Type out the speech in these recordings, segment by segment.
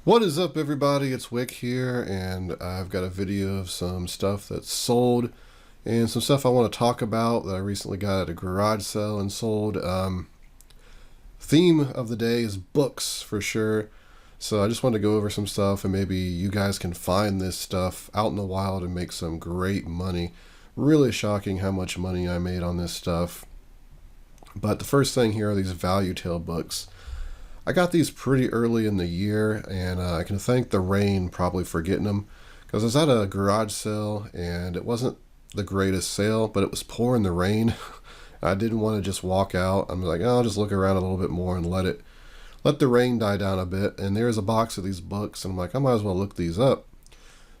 What is up, everybody? It's Wick here, and I've got a video of some stuff that's sold and some stuff I want to talk about that I recently got at a garage sale and sold. Theme of the day is books for sure. So I just wanted to go over some stuff, and maybe you guys can find this stuff out in the wild and make some great money. Really shocking how much money I made on this stuff. But the first thing here are these ValueTales books. I got these pretty early in the year, and I can thank the rain probably for getting them, because I was at a garage sale and it wasn't the greatest sale, but it was pouring the rain. I didn't want to just walk out. I'm like, oh, I'll just look around a little bit more and let the rain die down a bit. And there's a box of these books, and I'm like, I might as well look these up.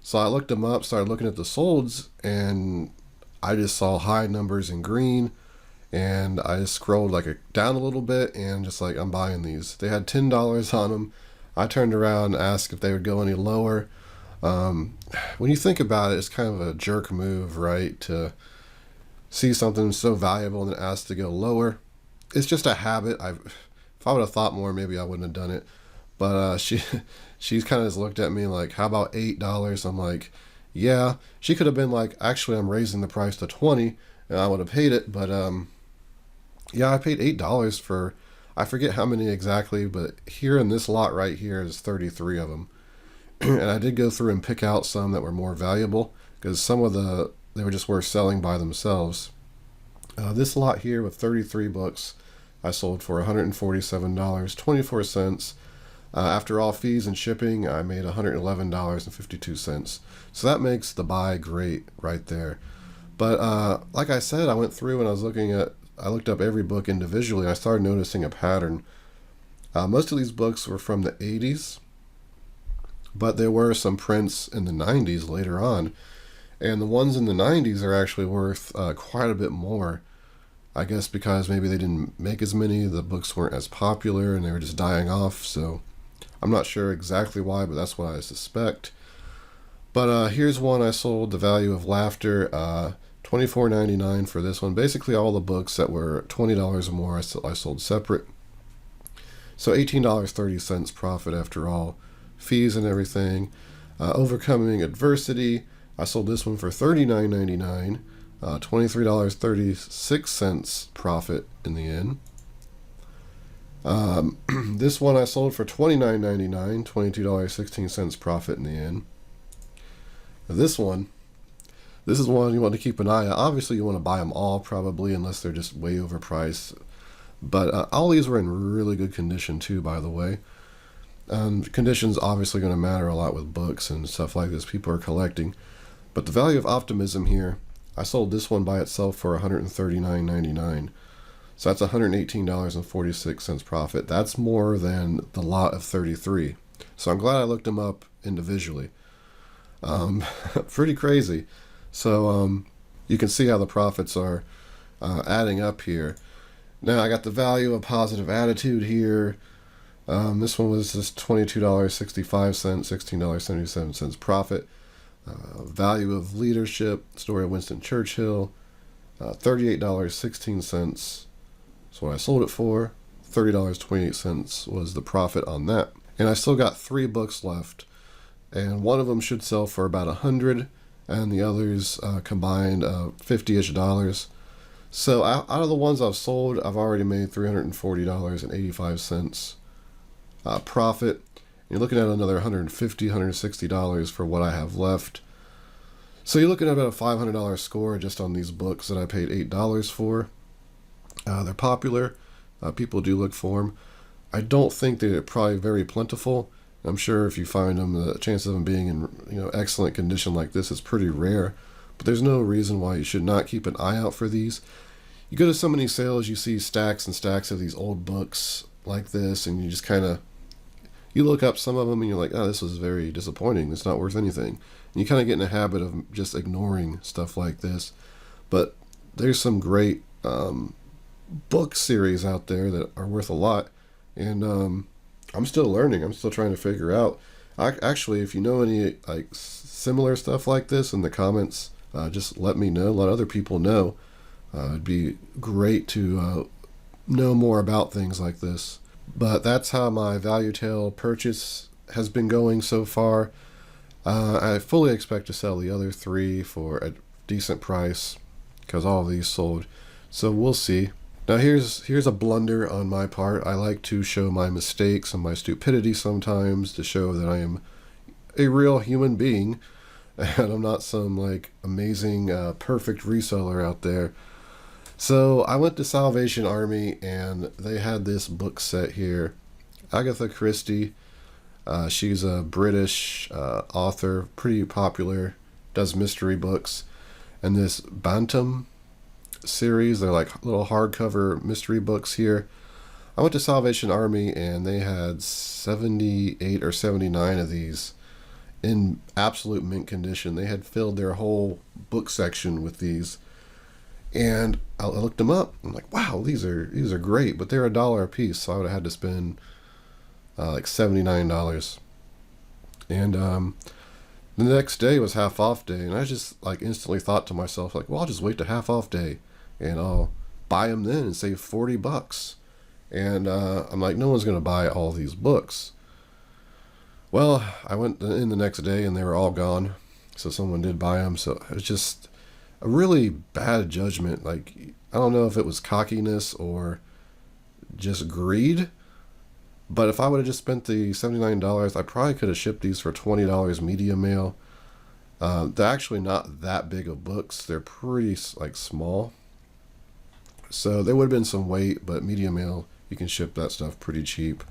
So I looked them up, started looking at the solds, and I just saw high numbers in green. And I just scrolled down a little bit and just like, I'm buying these. They had $10 on them. I turned around and asked if they would go any lower. When you think about it, it's kind of a jerk move, right? To see something so valuable and then ask to go lower. It's just a habit. If I would have thought more, maybe I wouldn't have done it. But she's kind of just looked at me like, how about $8? I'm like, yeah. She could have been like, actually, I'm raising the price to 20, and I would have paid it. But yeah, I paid $8 for, I forget how many exactly, but here in this lot right here is 33 of them. And I did go through and pick out some that were more valuable, because some of they were just worth selling by themselves. This lot here with 33 books, I sold for $147.24. After all fees and shipping, I made $111.52. So that makes the buy great right there. But like I said, I went through and I looked up every book individually. I started noticing a pattern. Most of these books were from the 80s, but there were some prints in the 90s later on. And the ones in the 90s are actually worth quite a bit more. I guess because maybe they didn't make as many, the books weren't as popular, and they were just dying off. So I'm not sure exactly why, but that's what I suspect. But here's one I sold, The Value of Laughter. $24.99 for this one. Basically all the books that were $20 or more I sold separate. So $18.30 profit after all fees and everything. Overcoming Adversity, I sold this one for $39.99. $23.36 profit in the end. This one I sold for $29.99. $22.16 profit in the end. This is one you want to keep an eye on. Obviously, you want to buy them all, probably, unless they're just way overpriced. But all these were in really good condition, too, by the way. Condition's obviously going to matter a lot with books and stuff like this. People are collecting. But The Value of Optimism here, I sold this one by itself for $139.99. So that's $118.46 profit. That's more than the lot of 33. So I'm glad I looked them up individually. Pretty crazy. So you can see how the profits are adding up here. Now I got The Value of Positive Attitude here. This one was just $22.65, $16.77 profit. Value of Leadership, Story of Winston Churchill, $38.16. That's what I sold it for. $30.28 was the profit on that. And I still got 3 books left. And one of them should sell for about $100, and the others combined $50-ish. So out of the ones I've sold, I've already made $340.85 profit. And you're looking at another $150, $160 for what I have left. So you're looking at about a $500 score just on these books that I paid $8 for. They're popular. People do look for them. I don't think they're probably very plentiful. I'm sure if you find them, the chance of them being in excellent condition like this is pretty rare. But there's no reason why you should not keep an eye out for these. You go to so many sales, you see stacks and stacks of these old books like this, and you just you look up some of them and you're like, oh, this was very disappointing. It's not worth anything. And you kind of get in a habit of just ignoring stuff like this. But there's some great book series out there that are worth a lot. And I'm still learning. I'm still trying to figure out. Actually, if you know any similar stuff like this in the comments, just let me know. Let other people know. It'd be great to know more about things like this. But that's how my ValueTales purchase has been going so far. I fully expect to sell the other 3 for a decent price because all of these sold. So we'll see. Now here's a blunder on my part. I like to show my mistakes and my stupidity sometimes to show that I am a real human being and I'm not some like amazing perfect reseller out there. So I went to Salvation Army and they had this book set here. Agatha Christie. She's a British author, pretty popular, does mystery books. And this Bantam series, they're like little hardcover mystery books here. I went to Salvation Army and they had 78 or 79 of these in absolute mint condition. They had filled their whole book section with these. And I looked them up. I'm like, wow, these are great, but they're $1 a piece, so I would have had to spend like $79. And the next day was half off day, and I just like instantly thought to myself, like, well, I'll just wait to half off day and I'll buy them then and save $40. And I'm like, no one's gonna buy all these books. Well, I went in the next day and they were all gone, so someone did buy them. So it was just a really bad judgment. Like, I don't know if it was cockiness or just greed, but if I would have just spent the $79, I probably could have shipped these for $20 media mail. They're actually not that big of books. They're pretty like small. So there would have been some weight, but media mail, you can ship that stuff pretty cheap.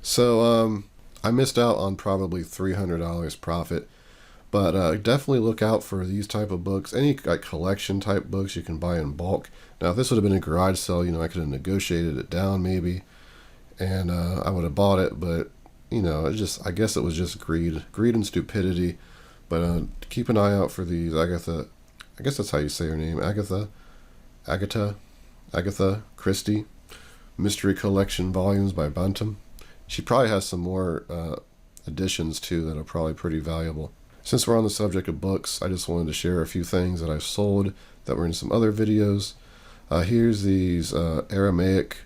So I missed out on probably $300 profit. But definitely look out for these type of books. Any like collection type books you can buy in bulk. Now, if this would have been a garage sale, I could have negotiated it down maybe, and I would have bought it. But I guess it was just greed and stupidity. But keep an eye out for these Agatha. I guess that's how you say her name, Agatha Christie, Mystery Collection Volumes by Bantam. She probably has some more editions too that are probably pretty valuable. Since we're on the subject of books, I just wanted to share a few things that I've sold that were in some other videos. Here's these Aramaic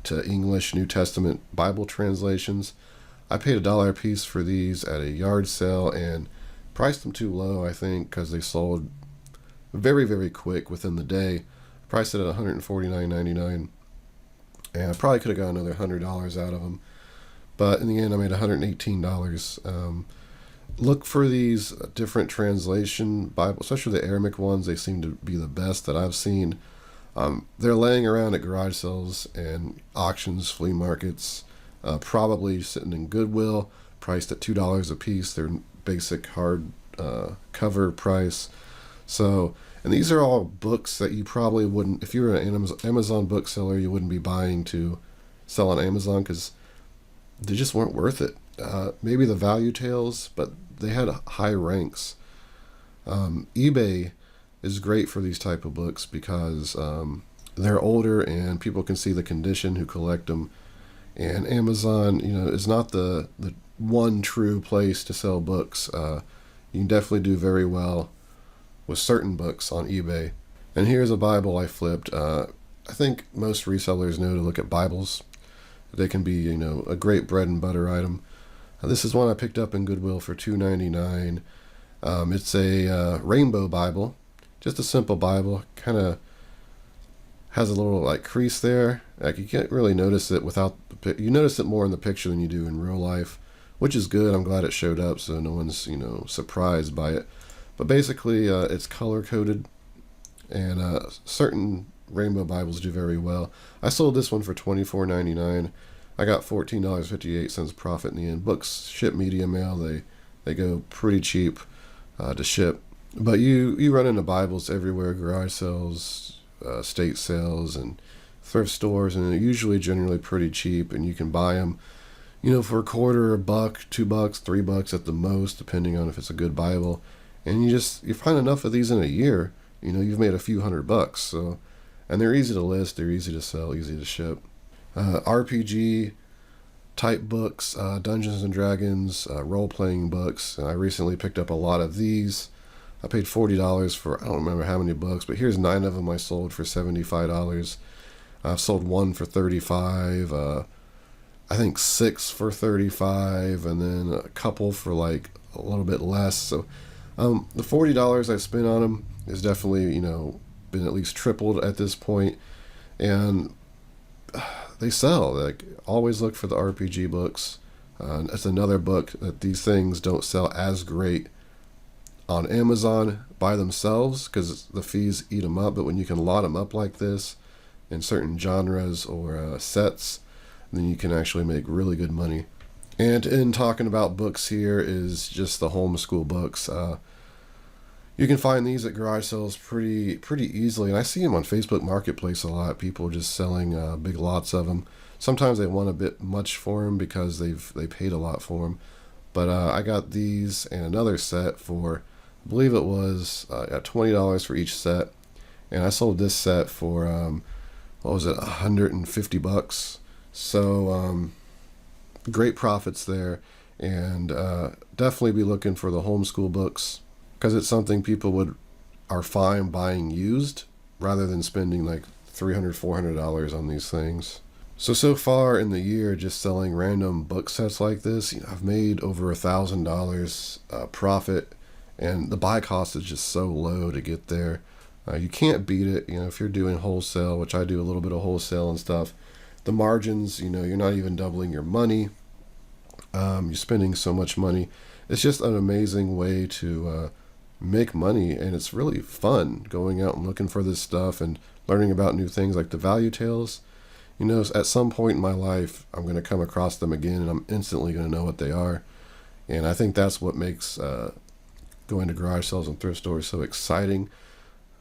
to English New Testament Bible translations. I paid $1 a piece for these at a yard sale and priced them too low, I think, because they sold very, very quick within the day. I priced it at $149.99, and I probably could have got another $100 out of them. But in the end, I made $118. Look for these different translation Bibles, especially the Aramaic ones. They seem to be the best that I've seen. They're laying around at garage sales and auctions, flea markets, probably sitting in Goodwill, priced at $2 a piece. They're basic hard cover price. So, and these are all books that you probably wouldn't, if you were an Amazon bookseller, you wouldn't be buying to sell on Amazon because they just weren't worth it. Maybe the ValueTales, but they had high ranks. eBay is great for these type of books because they're older and people can see the condition who collect them. And Amazon, is not the one true place to sell books. You can definitely do very well with certain books on eBay. And here's a Bible I flipped. I think most resellers know to look at Bibles. They can be, a great bread and butter item. This is one I picked up in Goodwill for $2.99. It's a rainbow Bible, just a simple Bible. Kind of has a little like crease there. Like you can't really notice it without you notice it more in the picture than you do in real life, which is good. I'm glad it showed up so no one's surprised by it. But basically, it's color coded, and certain rainbow Bibles do very well. I sold this one for $24.99. I got $14.58 profit in the end. Books ship media mail. They go pretty cheap to ship. But you run into Bibles everywhere, garage sales, estate sales, and thrift stores, and they're usually generally pretty cheap, and you can buy them, for a quarter, $1, $2, $3 at the most, depending on if it's a good Bible. And you find enough of these in a year, you've made a few $100. So, and they're easy to list, they're easy to sell, easy to ship. RPG type books, Dungeons and Dragons, role-playing books. And I recently picked up a lot of these. I paid $40 for, I don't remember how many books, but here's 9 of them I sold for $75. I've sold one for $35. I think 6 for 35, and then a couple for like a little bit less. So the $40 I spent on them is definitely, been at least tripled at this point. And they sell. Like, always look for the RPG books. That's another book that these things don't sell as great on Amazon by themselves because the fees eat them up. But when you can lot them up like this in certain genres or sets, then you can actually make really good money. And in talking about books here is just the homeschool books. You can find these at garage sales pretty easily, and I see them on Facebook Marketplace a lot. People just selling big lots of them. Sometimes they want a bit much for them because they paid a lot for them. But I got these and another set for, I believe it was at $20 for each set, and I sold this set for what was it, $150. So great profits there, and definitely be looking for the homeschool books, because it's something people are fine buying used rather than spending like $300, $400 on these things. So far in the year, just selling random book sets like this, I've made over $1,000 profit, and the buy cost is just so low to get there. You can't beat it. If you're doing wholesale, which I do a little bit of wholesale and stuff, the margins, you're not even doubling your money. You're spending so much money. It's just an amazing way to make money, and it's really fun going out and looking for this stuff and learning about new things like the ValueTales. At some point in my life, I'm going to come across them again, and I'm instantly going to know what they are. And I think that's what makes going to garage sales and thrift stores so exciting.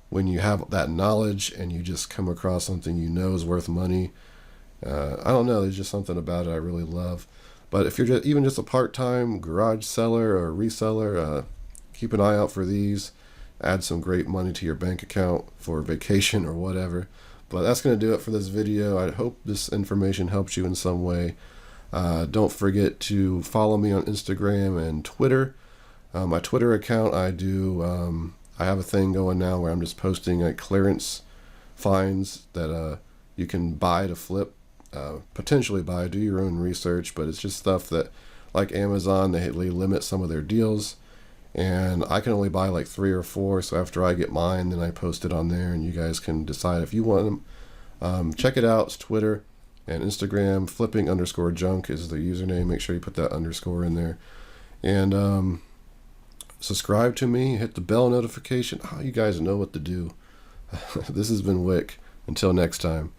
When you have that knowledge and you just come across something is worth money. I don't know, there's just something about it I really love. But if you're even just a part-time garage seller or reseller, keep an eye out for these. Add some great money to your bank account for vacation or whatever. But that's going to do it for this video. I hope this information helps you in some way. Don't forget to follow me on Instagram and Twitter. My Twitter account, I have a thing going now where I'm just posting like clearance finds that you can buy to flip, potentially buy. Do your own research, but it's just stuff that, like Amazon, they limit some of their deals, and I can only buy like 3 or 4. So after I get mine, then I post it on there, and you guys can decide if you want them. Check it out. It's Twitter and Instagram. Flipping_junk is the username. Make sure you put that underscore in there, and subscribe to me. Hit the bell notification. You guys know what to do. This has been Wick. Until next time.